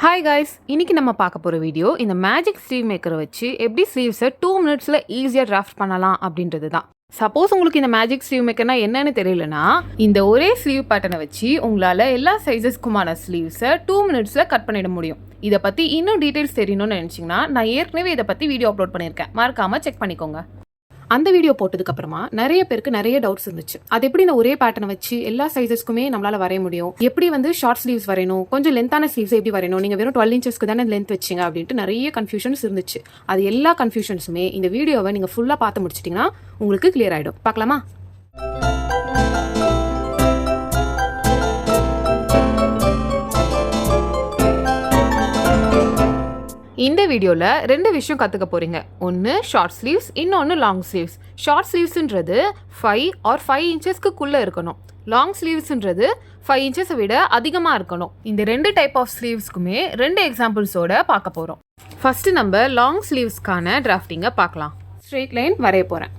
Hi guys, இன்னைக்கு நம்ம பார்க்க போகிற வீடியோ இந்த மேஜிக் ஸ்லீவ் மேக்கரை வச்சு எப்படி ஸ்லீவ்ஸை 2 மினிட்ஸில் ஈஸியாக டிராஃப்ட் பண்ணலாம் அப்படின்றது தான். சப்போஸ் உங்களுக்கு இந்த மேஜிக் ஸ்லீவ் மேக்கர்னா என்னன்னு தெரியலனா, இந்த ஒரே ஸ்லீவ் பேட்டர்னை வச்சு உங்களால் எல்லா சைஸஸ்க்குமான ஸ்லீவ்ஸை 2 மினிட்ஸில் கட் பண்ணிட முடியும். இதை பற்றி இன்னும் டீட்டெயில்ஸ் தெரியணும்னு நினச்சிங்கன்னா நான் ஏற்கனவே இதை பற்றி வீடியோ அப்லோட் பண்ணியிருக்கேன், மறக்காமல் செக் பண்ணிக்கோங்க. அந்த வீடியோ போட்டதுக்கப்புறமா நிறைய பேருக்கு நிறைய டவுட்ஸ் இருந்துச்சு. அது எப்படி இந்த ஒரே பேட்டர்னை வச்சு எல்லா சைஸஸ்க்குமே நம்மளால வரைய முடியும், எப்படி வந்து ஷார்ட் ஸ்லீவ்ஸ் வரையணும், கொஞ்சம் லென்த்தான ஸ்லீவ்ஸ் எப்படி வரையணும், நீங்கள் வெறும் 12 இன்ச்சஸ்க்கு தானே லென்த் வச்சிங்க அப்படின்ட்டு நிறைய கன்ஃபியூஷன்ஸ் இருந்துச்சு. அது எல்லா கன்ஃபியூஷன்ஸுமே இந்த வீடியோவை நீங்கள் ஃபுல்லாக பார்த்து முடிச்சிட்டிங்கன்னா உங்களுக்கு கிளியர் ஆகிடும். பார்க்கலாமா? இந்த வீடியோவில் 2 விஷயம் கற்றுக்க போகிறீங்க. ஒன்று ஷார்ட் ஸ்லீவ்ஸ், இன்னொன்று லாங் ஸ்லீவ்ஸ். ஷார்ட் ஸ்லீவ்ஸ்ன்றது 5 or 5 இன்ச்சஸ்க்குள்ளே இருக்கணும். லாங் ஸ்லீவ்ஸ்ன்றது 5 இன்ச்சஸை விட அதிகமாக இருக்கணும். இந்த 2 டைப் ஆஃப் ஸ்லீவ்ஸ்க்குமே 2 எக்ஸாம்பிள்ஸோட பார்க்க போகிறோம். ஃபஸ்ட்டு நம்ம லாங் ஸ்லீவ்ஸ்க்கான டிராஃப்டிங்கை பார்க்கலாம். ஸ்ட்ரெயிட் லைன் வரைய போகிறேன்.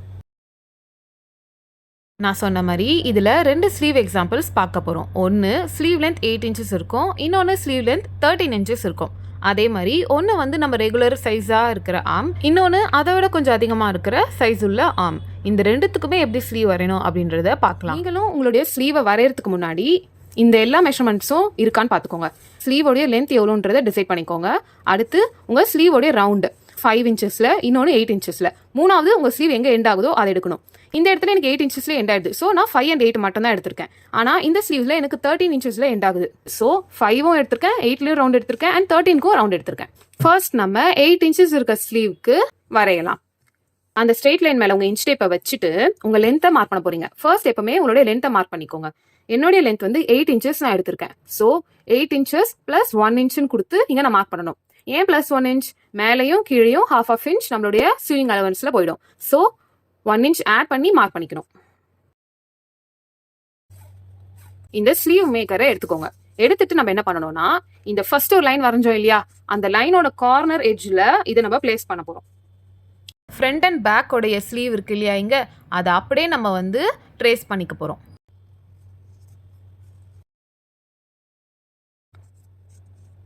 நான் சொன்ன மாதிரி இதில் 2 ஸ்லீவ் எக்ஸாம்பிள்ஸ் பார்க்க போகிறோம். ஒன்று ஸ்லீவ் லென்த் 8 இன்ச்சஸ் இருக்கும், இன்னொன்று ஸ்லீவ் லென்த் 13 இன்ச்சஸ் இருக்கும். அதே மாதிரி ஒன்று வந்து நம்ம ரெகுலர் சைஸாக இருக்கிற ஆர்ம், இன்னொன்று அதை விட கொஞ்சம் அதிகமாக இருக்கிற சைஸ் உள்ள ஆர்ம். இந்த 2த்துக்குமே எப்படி ஸ்லீவ் வரையணும் அப்படின்றத பார்க்கலாம். நீங்களும் உங்களுடைய ஸ்லீவை வரைகிறதுக்கு முன்னாடி இந்த எல்லா மெஷர்மெண்ட்ஸும் இருக்கான்னு பார்த்துக்கோங்க. ஸ்லீவோடைய லென்த் எவ்வளோன்றதை டிசைட் பண்ணிக்கோங்க. அடுத்து உங்கள் ஸ்லீவோடைய ரவுண்டு 5 இன்ச்சஸில், இன்னொன்று 8 இன்ச்சஸில். மூணாவது உங்கள் ஸ்லீவ் எங்கே எண்ட் ஆகுதோ அதை எடுக்கணும். இந்த இடத்துல எனக்கு 8 இன்ச்சஸில் எண்ட் ஆகிடுது, ஸோ நான் 5 and 8 மட்டும் தான் எடுத்திருக்கேன். ஆனால் இந்த ஸ்லீவ்ஸில் எனக்கு 13 இன்ச்சஸில் எண்ட் ஆகுது, ஸோ 5ம் எடுத்திருக்கேன், 8லையும் ரவுண்ட் எடுத்திருக்கேன், அண்ட் 13க்கும் ரவுண்ட் எடுத்திருக்கேன். ஃபர்ஸ்ட் நம்ம 8 இன்ச்சஸ் இருக்க ஸ்லீவுக்கு வரையலாம். அந்த ஸ்ட்ரெயிட் லைன் மேலே உங்கள் இன்ச் டேப்பை வச்சுட்டு உங்கள் லென்த்தை மார்க் பண்ண போகிறீங்க. ஃபர்ஸ்ட் எப்பவுமே உங்களுடைய லென்த்தை மார்க் பண்ணிக்கோங்க. என்னுடைய லென்த் வந்து 8 இன்ச்சஸ் நான் எடுத்திருக்கேன். ஸோ 8 இன்ச்சஸ் ப்ளஸ் 1 இன்ச்சுன்னு கொடுத்து இங்கே நான் மார்க் பண்ணணும். ஏன் ப்ளஸ் 1 இன்ச்? மேலேயும் கீழேயும் ½ இன்ச் நம்மளுடைய ஸ்விங் அலவன்ஸில் போயிடும். ஸோ 1 இன்ச் ஆட் பண்ணி மார்க் பண்ணிக்கணும். இந்த ஸ்லீவ் மேக்கரை எடுத்துக்கோங்க. எடுத்துட்டு நம்ம என்ன பண்ணணும்னா, இந்த ஃபர்ஸ்ட் ஒரு லைன் வரைஞ்சோம் இல்லையா, அந்த லைனோட கார்னர் எட்ஜில் இதை நம்ம பிளேஸ் பண்ண போகிறோம். ஃப்ரண்ட் அண்ட் பேக் உடைய ஸ்லீவ் இருக்கு இல்லையா, இங்கே அதை அப்படியே நம்ம வந்து ட்ரேஸ் பண்ணிக்க போகிறோம்.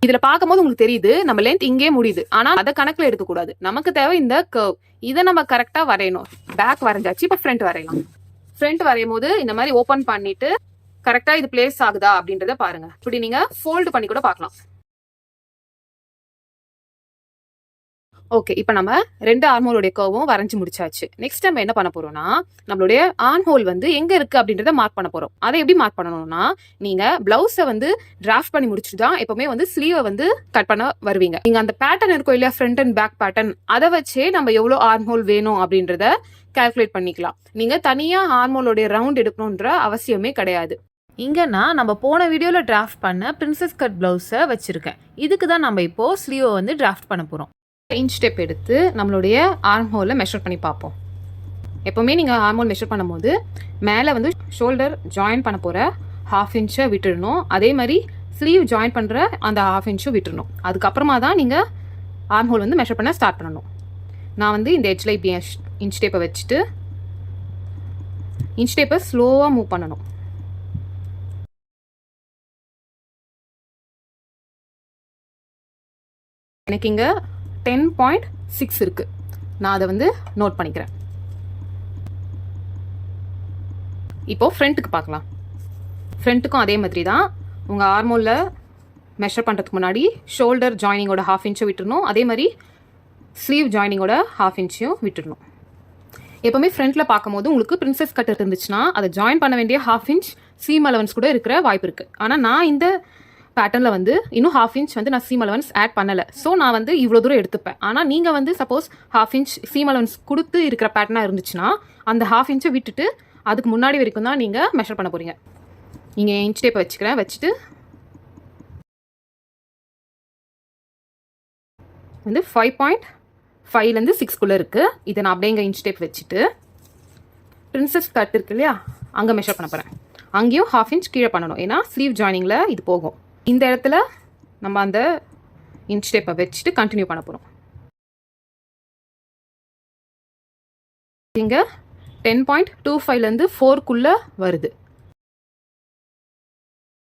இதில் பார்க்கும்போது உங்களுக்கு தெரியுது நம்ம லென்த் இங்கே முடியுது, ஆனால் அதை கணக்கில் எடுக்கக்கூடாது. நமக்கு தேவை இந்த கர்வ். இதை நம்ம கரெக்டாக வரையணும். பேக் வரைஞ்சாச்சு, இப்போ ஃப்ரண்ட் வரையலாம். ஃப்ரண்ட் வரையும் போது இந்த மாதிரி ஓப்பன் பண்ணிட்டு கரெக்டாக இது பிளேஸ் ஆகுதா அப்படின்றத பாருங்க. இப்படி நீங்கள் ஃபோல்டு பண்ணி கூட பார்க்கலாம். ஓகே, இப்போ நம்ம 2 ஆர்ம்ஹோலுடைய கர்வும் வரைஞ்சி முடிச்சாச்சு. நெக்ஸ்ட் நம்ம என்ன பண்ண போறோம்னா, நம்மளுடைய ஆர்ம்ஹோல் வந்து எங்க இருக்கு அப்படின்றத மார்க் பண்ண போறோம். அதை எப்படி மார்க் பண்ணணும்னா, நீங்க பிளவுஸை வந்து டிராஃப்ட் பண்ணி முடிச்சுட்டு தான் எப்பவுமே வந்து ஸ்லீவை வந்து கட் பண்ண வருவீங்க. நீங்க அந்த பேட்டர்ன் இருக்கும் இல்லையா, ஃப்ரண்ட் அண்ட் பேக் பேட்டர்ன், அதை வச்சே நம்ம எவ்வளோ ஆர்ம்ஹோல் வேணும் அப்படின்றத கால்குலேட் பண்ணிக்கலாம். நீங்க தனியா ஆர்ம்ஹோலுடைய ரவுண்ட் எடுக்கணுன்ற அவசியமே கிடையாது. இங்கன்னா நம்ம போன வீடியோவில் டிராஃப்ட் பண்ண பிரின்சஸ் கட் பிளவுஸை வச்சிருக்கேன். இதுக்கு தான் நம்ம இப்போ ஸ்லீவை வந்து டிராஃப்ட் பண்ண போறோம். இன்ச் டேப் எடுத்து நம்மளுடைய ஆர்ம் ஹோலில் மெஷர் பண்ணி பார்ப்போம். எப்போவுமே நீங்கள் ஆர்ம் ஹோல் மெஷர் பண்ணும்போது மேலே வந்து ஷோல்டர் ஜாயின் பண்ண போகிற ½ இன்ச்சை விட்டுடணும். அதே மாதிரி ஸ்லீவ் ஜாயின் பண்ணுற அந்த ½ இன்ச்சும் விட்டுடணும். அதுக்கப்புறமா தான் நீங்கள் ஆர்ம் ஹோல் வந்து மெஷர் பண்ண ஸ்டார்ட் பண்ணணும். நான் வந்து இந்த எட்ஜில் இப்படி இன்ச் டேப்பை வச்சுட்டு இன்ச் டேப்பை ஸ்லோவாக மூவ் பண்ணணும். எனக்கு இங்கே 10.6 இருக்கு. நான் அதை வந்து நோட் பண்ணிக்கிறேன். இப்போ ஃப்ரண்ட்டுக்கு பார்க்கலாம். ஃப்ரண்ட்டுக்கும் அதே மாதிரி தான். உங்கள் ஆர்மோலில் மெஷர் பண்ணுறதுக்கு முன்னாடி ஷோல்டர் ஜாயினிங்கோட ½ இன்ச்சை விட்டுடணும். அதே மாதிரி ஸ்லீவ் ஜாயினிங்கோட ½ இன்ச்சையும் விட்டுடணும். எப்போவுமே ஃப்ரண்ட்டில் பார்க்கும்போது உங்களுக்கு பிரின்சஸ் கட் இருந்துச்சுன்னா அதை ஜாயின் பண்ண வேண்டிய ½ இன்ச் சீம் அலவன்ஸ் கூட இருக்கிற வாய்ப்பு இருக்குது. ஆனால் நான் இந்த பேட்டர்னில் வந்து இன்னும் ½ இன்ச் வந்து நான் சீம் அலவன்ஸ் ஆட் பண்ணலை. ஸோ நான் வந்து இவ்வளோ தூரம் எடுத்துப்பேன். ஆனால் நீங்கள் வந்து சப்போஸ் ½ இன்ச் சீம் அலவன்ஸ் கொடுத்து இருக்கிற பேட்டர்னாக இருந்துச்சுன்னா அந்த ½ இன்ச்சை விட்டுட்டு அதுக்கு முன்னாடி வரைக்கும் தான் நீங்கள் மெஷர் பண்ண போகிறீங்க. நீங்கள் இன்ச் டேப்பை வச்சுட்டு வந்து 5.5லேருந்து 6க்குள்ளே இருக்குது. இதை நான் அப்படியே இங்கே இன்ச் டேப் வச்சுட்டு பிரின்சஸ் கட் இருக்கு இல்லையா, அங்கே மெஷர் பண்ண போகிறேன். அங்கேயும் ½ இன்ச் கீழே பண்ணணும், ஏன்னா ஸ்லீவ் ஜாயினிங்கில் இது போகும். இந்த இடத்துல நம்ம அந்த இன்ச் டேப்பை வச்சுட்டு கண்டினியூ பண்ண போகிறோம். இங்கே 10.25லேருந்து 4க்குள்ளே வருது.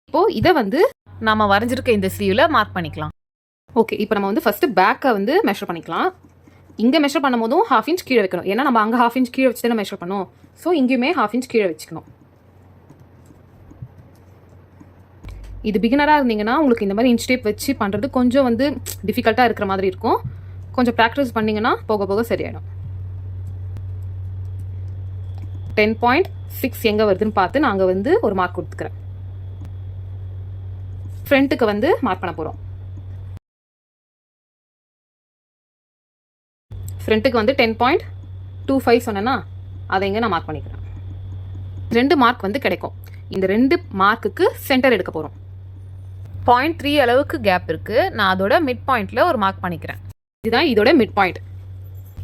இப்போது இதை வந்து நம்ம வரைஞ்சிருக்க இந்த ஸ்லீவில் மார்க் பண்ணிக்கலாம். ஓகே, இப்போ நம்ம வந்து ஃபஸ்ட்டு பேக்கை வந்து மெஷர் பண்ணிக்கலாம். இங்கே மெஷர் பண்ணும் போதும் 1/2 இன்ச் கீழே வைக்கணும். ஏன்னா நம்ம அங்கே 1/2 இன்ச் கீழே வச்சு தான் மெஷர் பண்ணோம். ஸோ இங்கேயுமே 1/2 இன்ச் கீழே வச்சுக்கணும். இது பிகினராக இருந்தீங்கன்னா உங்களுக்கு இந்த மாதிரி இன்ச் டேப் வச்சு பண்ணுறது கொஞ்சம் வந்து டிஃபிகல்ட்டாக இருக்கிற மாதிரி இருக்கும். கொஞ்சம் ப்ராக்டிஸ் பண்ணிங்கன்னா போக போக சரியாயிடும். 10.6 எங்கே வருதுன்னு பார்த்து நான் அங்கே வந்து ஒரு மார்க் கொடுத்துக்கிறேன். ஃப்ரண்ட்டுக்கு வந்து மார்க் பண்ண போகிறோம். ஃப்ரண்ட்டுக்கு வந்து 10.25 சொன்னேன்னா அதை இங்கே நான் மார்க் பண்ணிக்கிறேன். 2 மார்க் வந்து கிடைக்கும். இந்த 2 மார்க்குக்கு சென்டர் எடுக்க போகிறோம். 0.3 அளவுக்கு கேப் இருக்குது. நான் அதோட மிட் பாயிண்டில் ஒரு மார்க் பண்ணிக்கிறேன். இதுதான் இதோட மிட் பாயிண்ட்.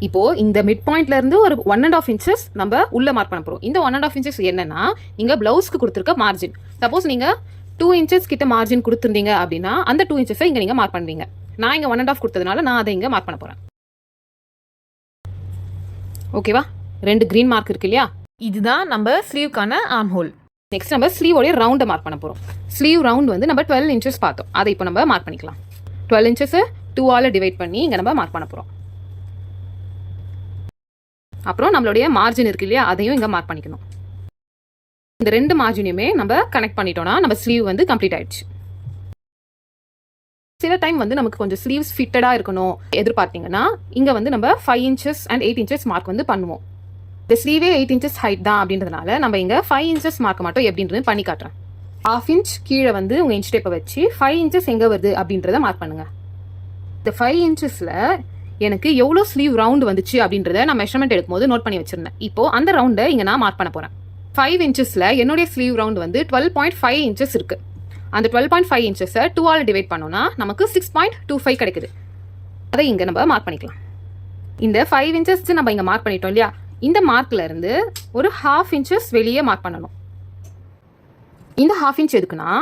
இப்போது இந்த மிட் பாயிண்ட்லேருந்து ஒரு 1.5 இன்ச்சஸ் நம்ம உள்ளே மார்க் பண்ண போகிறோம். இந்த 1.5 இன்ச்சஸ் என்னன்னா நீங்கள் ப்ளவுஸ்க்கு கொடுத்துருக்க மார்ஜின். சப்போஸ் நீங்கள் 2 இன்ச்சஸ் கிட்ட மார்ஜின் கொடுத்துருந்தீங்க அப்படின்னா அந்த 2 இன்ச்சஸை இங்கே நீங்கள் மார்க் பண்ணுவீங்க. நான் இங்கே 1.5 கொடுத்ததுனால நான் அதை இங்கே மார்க் பண்ண போகிறேன். ஓகேவா? 2 க்ரீன் மார்க் இருக்கு இல்லையா? இதுதான் நம்ம ஸ்லீவ்க்கான ஆர்ம் ஹோல். நெக்ஸ்ட் நம்ம ஸ்லீவோடைய ரவுண்டை மார்க் பண்ண போகிறோம். ஸ்லீவ் ரவுண்ட் வந்து நம்ம 12 இன்ச்சஸ் பார்த்தோம். அதை இப்போ நம்ம மார்க் பண்ணிக்கலாம். 12 இன்ச்சஸை 2ஆல் டிவைட் பண்ணி இங்கே நம்ம மார்க் பண்ண போகிறோம். அப்புறம் நம்மளுடைய மார்ஜின் இருக்கு இல்லையா, அதையும் இங்கே மார்க் பண்ணிக்கணும். இந்த 2 மார்ஜினையுமே நம்ம கனெக்ட் பண்ணிட்டோம்னா நம்ம ஸ்லீவ் வந்து கம்ப்ளீட் ஆயிடுச்சு. சில டைம் வந்து நமக்கு கொஞ்சம் ஸ்லீவ்ஸ் ஃபிட்டடாக இருக்கணும் எதிர்பார்த்தீங்கன்னா இங்கே வந்து நம்ம 5 இன்ச்சஸ் அண்ட் 8 இன்ச்சஸ் மார்க் வந்து பண்ணுவோம். இந்த ஸ்லீவே 8 இன்ச்சஸ் ஹைட் தான் அப்படின்றதுனால நம்ம இங்கே 5 இன்ச்சஸ் மார்க் மட்டும் எப்படின்றது பண்ணி காட்டுறேன். 1/2 இன்ச் கீழே வந்து உங்கள் இன்ச் டேப்பை வச்சு 5 இன்ச்சஸ் எங்கே வருது அப்படின்றத மார்க் பண்ணுங்கள். இந்த 5 இன்ச்சஸில் எனக்கு எவ்வளோ ஸ்லீவ் ரவுண்டு வந்துச்சு அப்படின்றத நான் மெஷர்மெண்ட் எடுக்கும்போது நோட் பண்ணி வச்சிருந்தேன். இப்போது அந்த ரவுண்டை இங்கே நான் மார்க் பண்ண போகிறேன். 5 இன்ச்சஸில் என்னுடைய ஸ்லீவ் ரவுண்ட் வந்து 12.5 இன்ச்சஸ் இருக்குது. அந்த 12.5 இன்ச்சஸை 2ஆல் டிவைட் பண்ணோன்னா நமக்கு 6.25 கிடைக்குது. அதை இங்கே நம்ம மார்க் பண்ணிக்கலாம். இந்த 5 இன்ச்சஸ் நம்ம இங்கே மார்க் பண்ணிட்டோம் இல்லையா, இந்த மார்க்கில் இருந்து ஒரு 1/2 இன்ச்சஸ் வெளியே மார்க் பண்ணணும். இந்த 1/2 இன்ச் எதுக்குன்னா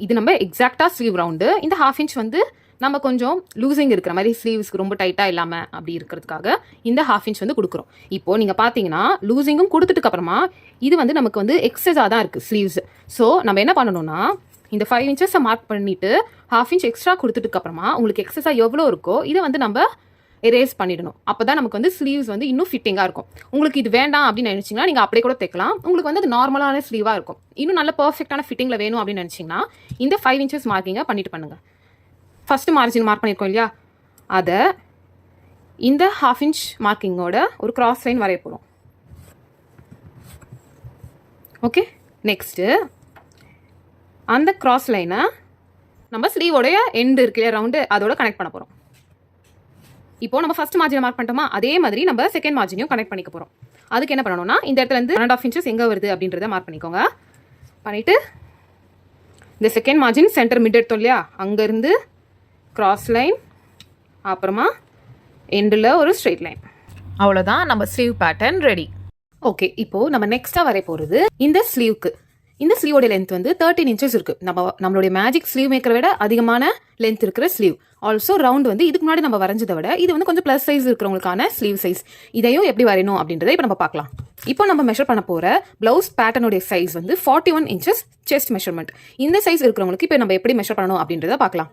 இது நம்ம எக்ஸாக்டாக ஸ்லீவ் ரவுண்டு. இந்த 1/2 இன்ச் வந்து நம்ம கொஞ்சம் லூசிங் இருக்கிற மாதிரி ஸ்லீவ்ஸ்க்கு ரொம்ப டைட்டாக இல்லாமல் அப்படி இருக்கிறதுக்காக இந்த 1/2 இன்ச் வந்து கொடுக்குறோம். இப்போது நீங்கள் பார்த்தீங்கன்னா லூசிங்கும் கொடுத்துட்டு அப்புறமா இது வந்து நமக்கு வந்து எக்ஸஸாக தான் இருக்குது ஸ்லீவ்ஸ். ஸோ நம்ம என்ன பண்ணணும்னா இந்த 5 இன்ச்சஸை மார்க் பண்ணிவிட்டு 1/2 இன்ச் எக்ஸ்ட்ரா கொடுத்துட்டு அப்புறமா உங்களுக்கு எக்ஸஸாக எவ்வளோ இருக்கோ இதை வந்து நம்ம எரேஸ் பண்ணிடணும். அப்போ தான் நமக்கு வந்து ஸ்லீவ்ஸ் வந்து இன்னும் ஃபிட்டிங்காக இருக்கும். உங்களுக்கு இது வேண்டாம் அப்படின்னு நினச்சிங்கன்னா நீங்கள் அப்படியே கூட தைக்கலாம். உங்களுக்கு வந்து அது நார்மலான ஸ்லீவாக இருக்கும். இன்னும் நல்ல பர்ஃபெக்டான ஃபிட்டிங்கில் வேணும் அப்படின்னு நினச்சிங்கன்னா இந்த 5 இன்ச்சஸ் மார்க்கிங்கை பண்ணிட்டு பண்ணுங்கள். ஃபஸ்ட்டு மார்ஜின் மார்க் பண்ணியிருக்கோம் இல்லையா, அதை இந்த 1/2 இன்ச் மார்க்கிங்கோட ஒரு கிராஸ் லைன் வரைய போகிறோம். ஓகே, நெக்ஸ்ட்டு அந்த கிராஸ் லைனை நம்ம ஸ்லீவோடைய எண்டு இருக்கு இல்லையா ரவுண்டு, அதோட கனெக்ட் பண்ண போகிறோம். இப்போ நம்ம ஃபஸ்ட் மார்ஜினை மார்க் பண்ணிட்டோமா, அதே மாதிரி நம்ம செகண்ட் மார்ஜினையும் கனெக்ட் பண்ணிக்க போகிறோம். அதுக்கு என்ன பண்ணணும்னா இந்த இடத்துல இருந்து 1.5 இன்ச்சஸ் எங்கே வருது அப்படின்றத மார்க் பண்ணிக்கோங்க. பண்ணிவிட்டு இந்த செகண்ட் மார்ஜின் சென்டர் மிட் எடுத்தோம் இல்லையா, அங்கேருந்து கிராஸ் லைன் அப்புறமா எண்டில் ஒரு ஸ்ட்ரெயிட் லைன். அவ்வளோதான், நம்ம ஸ்லீவ் பேட்டர்ன் ரெடி. ஓகே, இப்போது நம்ம நெக்ஸ்ட்டாக வரைய போகிறது இந்த ஸ்லீவ்க்கு. இந்த ஸ்லீவோட லென்த் வந்து 13 இன்ச்சஸ் இருக்குது. நம்மளுடைய மேஜிக் ஸ்லீவ் மேக்கரை விட அதிகமான லென்த் இருக்கிற ஸ்லீவ். ஆல்சோ ரவுண்ட் வந்து இதுக்கு முன்னாடி நம்ம வரைஞ்சதை விட இது வந்து கொஞ்சம் ப்ளஸ் சைஸ் இருக்கிறவங்களுக்கான ஸ்லீவ் சைஸ். இதையும் எப்படி வரையணும் அப்படின்றத இப்போ நம்ம பார்க்கலாம். இப்போ நம்ம மெஷர் பண்ண போகிற ப்ளவுஸ் பேட்டர்னுடைய சைஸ் வந்து 41 இன்ச்சஸ் செஸ்ட் மெஷர்மெண்ட். இந்த சைஸ் இருக்கிறவங்களுக்கு இப்போ நம்ம எப்படி மெஷர் பண்ணணும் அப்படின்றத பார்க்கலாம்.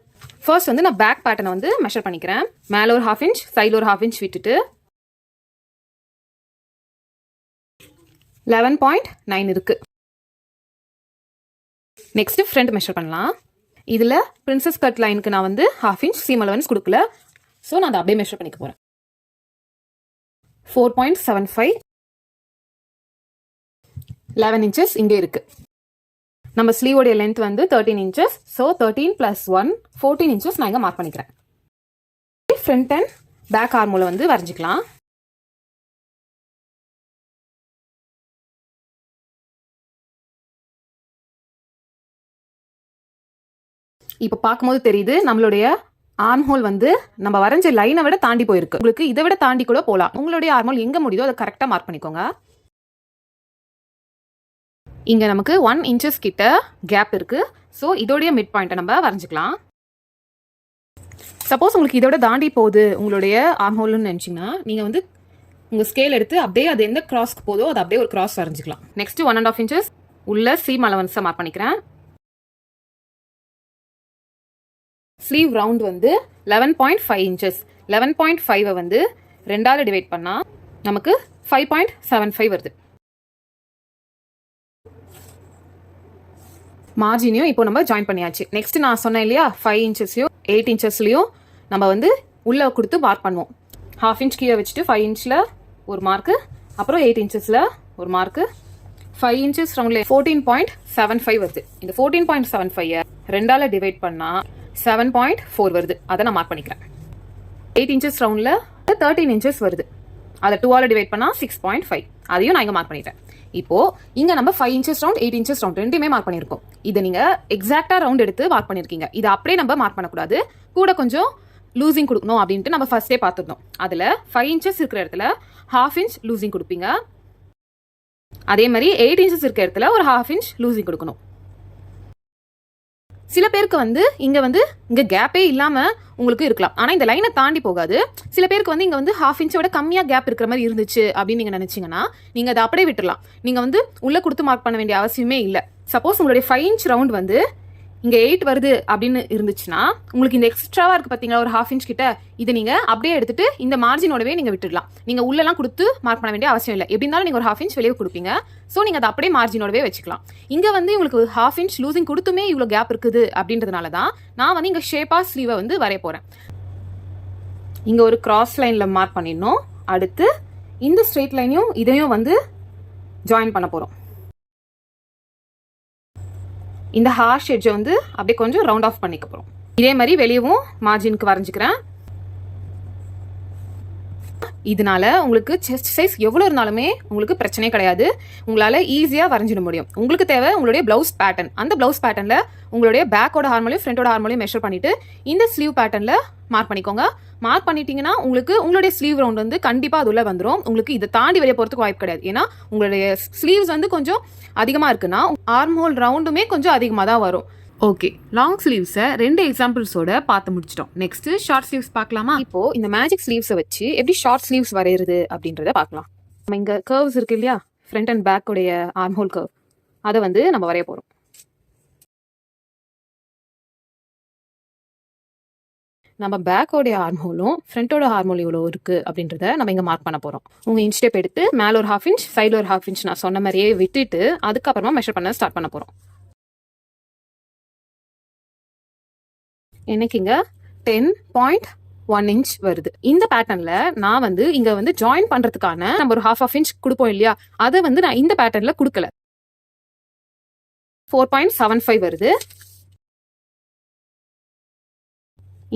ஃபர்ஸ்ட் வந்து நான் பேக் பேட்டர்னை வந்து மெஷர் பண்ணிக்கிறேன். மேலே ஒரு 1/2 இன்ச், சைடில் ஒரு 1/2 இன்ச் விட்டுட்டு 11.9 இருக்குது. நெக்ஸ்ட்டு ஃப்ரண்ட் மெஷர் பண்ணலாம். இதில் பிரின்சஸ் கட் லைனுக்கு நான் வந்து 1/2 இன்ச் சீம் அலவன்ஸ் கொடுக்கல. ஸோ நான் அதை அப்படியே மெஷர் பண்ணிக்க போகிறேன். 4.75, 11 இன்ச்சஸ் இங்கே இருக்குது. நம்ம ஸ்லீவோடைய லென்த் வந்து 13 இன்ச்சஸ். ஸோ 13 + 1 14 இன்ச்சஸ் நான் இங்கே மார்க் பண்ணிக்கிறேன். ஃப்ரண்ட் அண்ட் பேக் ஆர்மோல வந்து வரைஞ்சிக்கலாம். இப்போ பார்க்கும்போது தெரியுது நம்மளுடைய ஆர்ம் ஹோல் வந்து நம்ம வரைஞ்ச லைனை விட தாண்டி போயிருக்கு. உங்களுக்கு இதை விட தாண்டி கூட போகலாம். உங்களுடைய ஆர்ம் ஹோல் எங்கே முடியுதோ அதை கரெக்டாக மார்க் பண்ணிக்கோங்க. இங்கே நமக்கு 1 இன்ச்சஸ் கிட்ட கேப் இருக்குது. ஸோ இதோடைய மிட் பாயிண்ட்டை நம்ம வரைஞ்சிக்கலாம். சப்போஸ் உங்களுக்கு இதோட தாண்டி போகுது உங்களுடைய ஆர்ம் ஹோல்னு நினச்சிங்கன்னா நீங்கள் வந்து உங்கள் ஸ்கேல் எடுத்து அப்படியே அது எந்த கிராஸ்க்கு போதோ அதை அப்படியே ஒரு கிராஸ் வரைஞ்சிக்கலாம். நெக்ஸ்ட்டு 1.5 இன்ச்சஸ் உள்ள சீம் அலவன்ஸை மார்க் பண்ணிக்கிறேன். ஸ்லீவ் ரவுண்ட் வந்து 11.5 இன்ச்சஸ். 11.5 வந்து 2ஆல் டிவைட் பண்ணால் நமக்கு 5.75 வருது. மார்ஜினையும் இப்போ நம்ம ஜாயின் பண்ணியாச்சு. நெக்ஸ்ட் நான் சொன்னேன் இல்லையா, 5 இன்ச்சஸ்லையும் 8 இன்ச்சஸ்லையும் நம்ம வந்து உள்ளே கொடுத்து மார்க் பண்ணுவோம். 1/2 இன்ச் கீழே வச்சுட்டு 5 இன்ச்சில் ஒரு மார்க்கு, அப்புறம் 8 இன்ச்சஸில் ஒரு மார்க்கு. 5 இன்ச்சஸ் ரவுண்டில் 14.75 வருது. இந்த 14.75 2ஆல் டிவைட் பண்ணால் 7.4 வருது. அதை நான் மார்க் பண்ணிக்கிறேன். 8 இன்ச்சஸ் ரவுண்டில் 13 இன்ச்சஸ் வருது. அதை 2ஆல் டிவைட் பண்ணால் 6.5. அதையும் நான் இங்கே மார்க் பண்ணிட்டேன். இப்போ இங்கே நம்ம 5 இன்ச்சஸ் ரவுண்ட் 8 இன்ச்சஸ் ரவுண்ட் ரெண்டுமே மார்க் பண்ணியிருக்கோம். இதை நீங்கள் எக்ஸாக்டாக ரவுண்ட் எடுத்து மார்க் பண்ணியிருக்கீங்க. இதை அப்படியே நம்ம மார்க் பண்ணக்கூடாது, கூட கொஞ்சம் லூசிங் கொடுக்கணும் அப்படின்ட்டு நம்ம ஃபர்ஸ்டே பார்த்துருந்தோம். அதில் 5 இன்ச்சஸ் இருக்கிற இடத்துல 1/2 இன்ச் லூசிங் கொடுப்பீங்க. அதே மாதிரி 8 இன்ச்சஸ் இருக்கிற இடத்துல ஒரு 1/2 இன்ச் லூசிங் கொடுக்கணும். சில பேருக்கு வந்து இங்கே கேப்பே இல்லாமல் உங்களுக்கு இருக்கலாம், ஆனால் இந்த லைனை தாண்டி போகாது. சில பேருக்கு வந்து இங்கே வந்து 1/2 இன்ச்சோட கம்மியாக கேப் இருக்கிற மாதிரி இருந்துச்சு அப்படின்னு நீங்கள் நினச்சிங்கன்னா நீங்கள் அதை அப்படியே விட்டுடலாம். நீங்கள் வந்து உள்ளே கொடுத்து மார்க் பண்ண வேண்டிய அவசியமே இல்லை. சப்போஸ் உங்களுடைய 5 இன்ச் ரவுண்ட் வந்து இங்கே 8 வருது அப்படின்னு இருந்துச்சுன்னா உங்களுக்கு இந்த எக்ஸ்ட்ராவாக இருக்குது பார்த்தீங்களா ஒரு 1/2 இன்ச் கிட்ட, இதை நீங்கள் அப்படியே எடுத்துட்டு இந்த மார்ஜினோடவே நீங்கள் விட்டுடலாம். நீங்கள் உள்ளெல்லாம் கொடுத்து மார்க் பண்ண வேண்டிய அவசியம் இல்லை. எப்படி இருந்தாலும் நீங்கள் ஒரு 1/2 இன்ச் வெளியே கொடுப்பீங்க. ஸோ நீங்கள் அதை அப்படியே மார்ஜினோடவே வச்சுக்கலாம். இங்கே வந்து உங்களுக்கு 1/2 இன்ச் லூசிங் கொடுத்துமே இவ்வளோ கேப் இருக்குது அப்படின்றதுனால தான் நான் வந்து இங்கே ஷேப்பாக ஸ்லீவை வந்து வரைய போகிறேன். இங்கே ஒரு கிராஸ் லைனில் மார்க் பண்ணிடணும். அடுத்து இந்த ஸ்ட்ரெயிட் லைனையும் இதையும் வந்து ஜாயின் பண்ண போகிறோம். இந்த ஹார்ஷ் எட்ஜை வந்து அப்படியே கொஞ்சம் ரவுண்ட் ஆஃப் பண்ணிக்க போகிறோம். இதே மாதிரி வெளியவும் மார்ஜினுக்கு வரைஞ்சிக்கிறேன். இதனால உங்களுக்கு செஸ்ட் சைஸ் எவ்வளோ இருந்தாலுமே உங்களுக்கு பிரச்சனையே கிடையாது. உங்களால் ஈஸியாக வரைஞ்சிட முடியும். உங்களுக்கு தேவை உங்களுடைய ப்ளவுஸ் பேட்டர்ன். அந்த ப்ளவுஸ் பேட்டர்னில் உங்களுடைய பேக்கோட ஹார்மோலையும் ஃப்ரண்டோட ஹார்மோலையும் மெஷர் பண்ணிவிட்டு இந்த ஸ்லீவ் பேட்டர்னில் மார்க் பண்ணிக்கோங்க. மார்க் பண்ணிட்டீங்கன்னா உங்களுக்கு உங்களுடைய ஸ்லீவ் ரவுண்ட் வந்து கண்டிப்பாக அது உள்ள வந்துடும். உங்களுக்கு இதை தாண்டி வெளியே போகிறதுக்கு வாய்ப்பு கிடையாது. ஏன்னா உங்களுடைய ஸ்லீவ்ஸ் வந்து கொஞ்சம் அதிகமாக இருக்குன்னா ஆர்ம் ஹோல் ரவுண்டுமே கொஞ்சம் அதிகமாக தான் வரும். ஓகே, லாங் ஸ்லீவ்ஸை 2 எக்ஸாம்பிள்ஸோட பார்த்து முடிச்சிட்டோம். நெக்ஸ்ட் ஷார்ட் ஸ்லீவ்ஸ் பார்க்கலாமா? இப்போ இந்த மேஜிக் ஸ்லீவ்ஸை வச்சு எப்படி ஷார்ட் ஸ்லீவ்ஸ் வரைகிறது அப்படின்றத பார்க்கலாம். நம்ம இங்கே கர்வ்ஸ் இருக்கு இல்லையா, ஃப்ரண்ட் அண்ட் பேக்கோடைய ஆர்ம் ஹோல் கர்வ், அதை வந்து நம்ம வரைய போகிறோம். நம்ம பேக்கோடைய ஆர்ம் ஹோலும் ஃப்ரண்டோட ஆர்ம் ஹோல் இவ்வளோ இருக்குது அப்படின்றத நம்ம இங்கே மார்க் பண்ண போகிறோம். உங்கள் இன்ச் டேப் எடுத்து மேலே ஒரு 1/2 இன்ச் சைடில் ஒரு 1/2 இன்ச் நான் சொன்ன மாதிரியே விட்டுட்டு அதுக்கப்புறமா மெஷர் பண்ண ஸ்டார்ட் பண்ண போகிறோம். எனக்கு இங்கே 10.1 இன்ச் வருது. இந்த பேட்டர்னில் நான் வந்து இங்கே வந்து ஜாயின் பண்ணுறதுக்கான நம்ம ஒரு 1/2 இன்ச் கொடுப்போம் இல்லையா, அதை வந்து நான் இந்த பேட்டர்னில் கொடுக்கல. 4.75 வருது.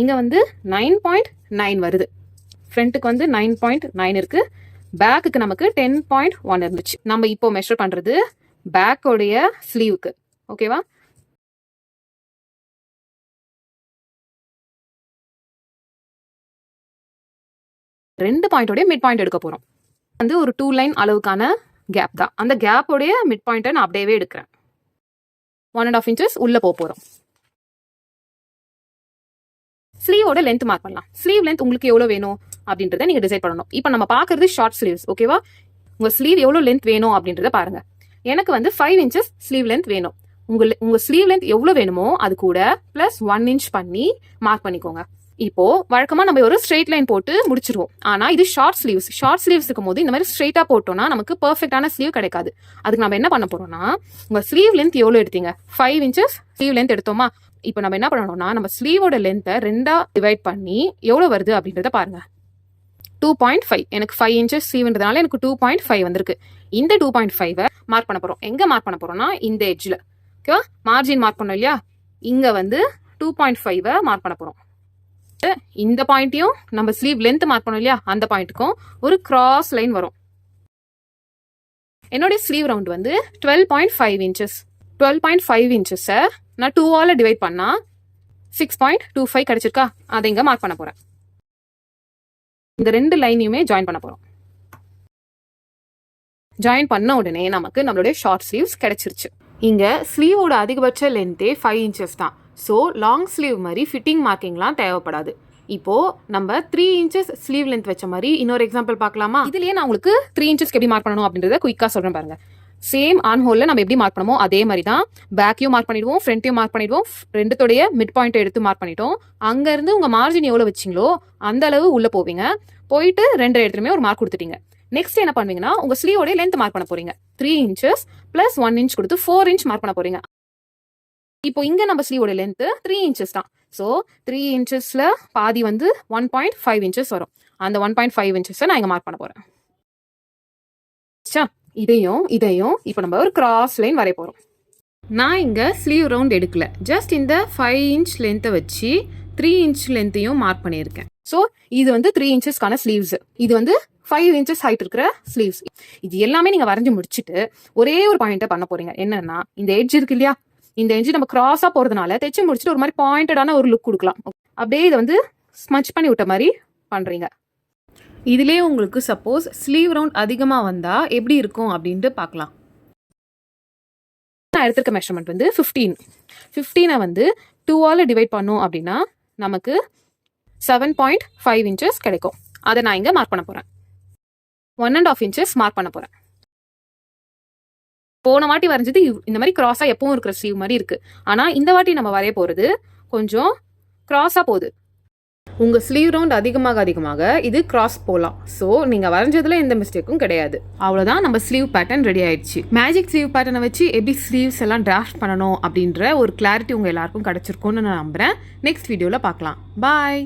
இங்கே வந்து 9.9 வருது. ஃப்ரண்ட்டுக்கு வந்து 9.9 இருக்கு. பேக்குக்கு நமக்கு 10.1 இருந்துச்சு. நம்ம இப்போ மெஷர் பண்ணுறது பேக்கோடைய ஸ்லீவுக்கு. ஓகேவா? ரெண்டு பாயிண்டோடைய மிட் பாயிண்ட் எடுக்க போகிறோம். வந்து ஒரு 2 லைன் அளவுக்கான கேப் தான். அந்த கேப்போடைய மிட் பாயிண்ட்டை நான் அப்படியே எடுக்கிறேன். 1.5 இன்ச்சஸ் உள்ளே போகிறோம். ஸ்லீவோட லென்த் மார்க் பண்ணலாம். ஸ்லீவ் லென்த் உங்களுக்கு எவ்வளோ வேணும் அப்படின்றத நீங்கள் டிசைட் பண்ணணும். இப்போ நம்ம பார்க்குறது ஷார்ட் ஸ்லீவ்ஸ். ஓகேவா? உங்கள் ஸ்லீவ் எவ்வளோ லென்த் வேணும் அப்படின்றத பாருங்க. எனக்கு வந்து 5 இன்ச்சஸ் ஸ்லீவ் லென்த் வேணும். உங்கள் ஸ்லீவ் லென்த் எவ்வளோ வேணுமோ அது கூட ப்ளஸ் 1 இன்ச் பண்ணி மார்க் பண்ணிக்கோங்க. இப்போ வழக்கமா நம்ம ஒரு ஸ்ட்ரெயிட் லைன் போட்டு முடிச்சிருவோம். ஆனா இது ஷார்ட் ஸ்லீவ்ஸ். ஷார்ட் ஸ்லீவ்ஸ் இருக்கும் போது இந்த மாதிரி ஸ்ட்ரெயிட்டா போட்டோம்னா நமக்கு பெர்ஃபெக்டான ஸ்லீவ் கிடைக்காது. அதுக்கு நம்ம என்ன பண்ண போறோம்னா, உங்க ஸ்லீவ் லென்த் எவ்வளவு எடுத்தீங்க? 5 இன்ச்சஸ் ஸ்லீவ் லென்த் எடுத்தோமா? இப்போ நம்ம என்ன பண்ணணும்னா, நம்ம ஸ்லீவோட லென்த்தை 2ஆ டிவைட் பண்ணி எவ்வளவு வருது அப்படின்றத பாருங்க. 2.5. எனக்கு 5 இன்ச்சஸ் ஸ்லீவ்ன்றதுனால எனக்கு 2.5 வந்திருக்கு. இந்த 2.5 மார்க் பண்ண போறோம். எங்க மார்க் பண்ண போறோம்னா இந்த எட்ஜ்ல. ஓகேவா? மார்ஜின் மார்க் பண்ணோம் இல்லையா, இங்க வந்து 2.5 மார்க் பண்ண போறோம். இந்த பாயிண்ட்டையும் நம்ம ஸ்லீவ் லென்த் மார்க் பண்ணோம் இல்லையா, அந்த பாயிண்ட்டுக்கும் ஒரு கிராஸ் லைன் வரும். என்னோட ஸ்லீவ் ரவுண்ட் வந்து 12.5 இன்ச்சஸ். 12.5 இன்ச்சஸை நான் 2ஆல டிவைட் பண்ணா 6.25 கிடைச்சிருக்கா? அதை இங்க மார்க் பண்ண போறேன். இந்த 2 லைனையுமே ஜாயின் பண்ண போறோம். ஜாயின் பண்ண உடனே நமக்கு நம்மளுடைய ஷார்ட் ஸ்லீவ்ஸ் கிடைச்சிருச்சு. இங்க ஸ்லீவோட அதிகபட்ச லென்த்தே 5 இன்ச்சஸ் தான். ஸோ லாங் ஸ்லீவ் மாதிரி ஃபிட்டிங் மார்க்கிங்லாம் தேவைப்படாது. இப்போ நம்ம 3 இன்ச்சஸ் ஸ்லீவ் லென்த் வச்ச மாதிரி இன்னொரு எக்ஸாம்பிள் பார்க்கலாமா? இதுலயே நான் உங்களுக்கு 3 இன்ச்சஸ்க்கு எப்படி மார்க் பண்ணணும் அப்படின்றத குயிக்காக சொல்றேன் பாருங்க. சேம் ஆர்ம் ஹோலில் நம்ம எப்படி மார்க் பண்ணுமோ அதே மாதிரி தான் பேக்கையும் மார்க் பண்ணிடுவோம், ஃப்ரண்ட்டையும் மார்க் பண்ணிடுவோம். ரெண்டுத்தோடைய மிட் பாயிண்ட் எடுத்து மார்க் பண்ணிட்டோம். அங்கேருந்து உங்கள் மார்ஜின் எவ்வளோ வச்சிங்களோ அந்த அளவு உள்ளே போவீங்க. போயிட்டு ரெண்டு இடத்துலையுமே ஒரு மார்க் கொடுத்துட்டீங்க. நெக்ஸ்ட் என்ன பண்ணுவீங்கன்னா உங்கள் ஸ்லீவோடைய லென்த் மார்க் பண்ண போறீங்க. 3 inches + 1 inch கொடுத்து 4 inch மார்க் பண்ண போறீங்க. இப்போ இங்கே நம்ம ஸ்லீவோட லென்த்து 3 inches தான். ஸோ 3 inchesல பாதி வந்து 1.5 inches வரும். அந்த 1.5 inches நான் இங்கே மார்க் பண்ண போகிறேன். இதையும் இப்போ நம்ம ஒரு கிராஸ் லைன் வரைய போகிறோம். நான் இங்கே ஸ்லீவ் ரவுண்ட் எடுக்கல, ஜஸ்ட் இந்த 5 inch லென்த்தை வச்சு 3 inch லென்த்தையும் மார்க் பண்ணியிருக்கேன். ஸோ இது வந்து 3 inchesக்கான ஸ்லீவ்ஸ், இது வந்து 5 inches ஹைட் இருக்கிற ஸ்லீவ்ஸ். இது எல்லாமே நீங்கள் வரைஞ்சி முடிச்சுட்டு ஒரே ஒரு பாயிண்ட்டை பண்ண போறீங்க. என்னன்னா இந்த எட்ஜ் இருக்கு இல்லையா, இந்த எட்ஜ் நம்ம கிராஸாக போகிறதுனால தைச்சு முடிச்சுட்டு ஒரு மாதிரி பாயிண்டடான ஒரு லுக் கொடுக்கலாம். அப்படியே இதை வந்து ஸ்மச் பண்ணி விட்ட மாதிரி பண்ணுறீங்க. இதிலே உங்களுக்கு சப்போஸ் ஸ்லீவ் ரவுண்ட் அதிகமாக வந்தால் எப்படி இருக்கும் அப்படின்ட்டு பார்க்கலாம். நான் எடுத்திருக்க மெஷர்மெண்ட் வந்து 15 வந்து 2ஆல் டிவைட் பண்ணோம் அப்படின்னா நமக்கு 7.5 inches கிடைக்கும். அதை நான் இங்கே மார்க் பண்ண போகிறேன். 1.5 inches மார்க் பண்ண போகிறேன். போன வாட்டி வரைஞ்சது இந்த மாதிரி கிராஸாக எப்பவும் இருக்கிற ஸ்லீவ் மாதிரி இருக்குது. ஆனால் இந்த வாட்டி நம்ம வரைய போகிறது கொஞ்சம் கிராஸாக போகுது. உங்கள் ஸ்லீவ் ரவுண்ட் அதிகமாக இது கிராஸ் போகலாம். ஸோ நீங்கள் வரைஞ்சதில் எந்த மிஸ்டேக்கும் கிடையாது. அவ்வளோதான், நம்ம ஸ்லீவ் பேட்டர்ன் ரெடி ஆயிடுச்சு. மேஜிக் ஸ்லீவ் பேட்டர்னை வச்சு எப்படி ஸ்லீவ்ஸ் எல்லாம் டிராஃப்ட் பண்ணணும் அப்படின்ற ஒரு கிளாரிட்டி உங்கள் எல்லாருக்கும் கிடச்சிருக்கும்னு நான் நம்புகிறேன். நெக்ஸ்ட் வீடியோவில் பார்க்கலாம். பாய்.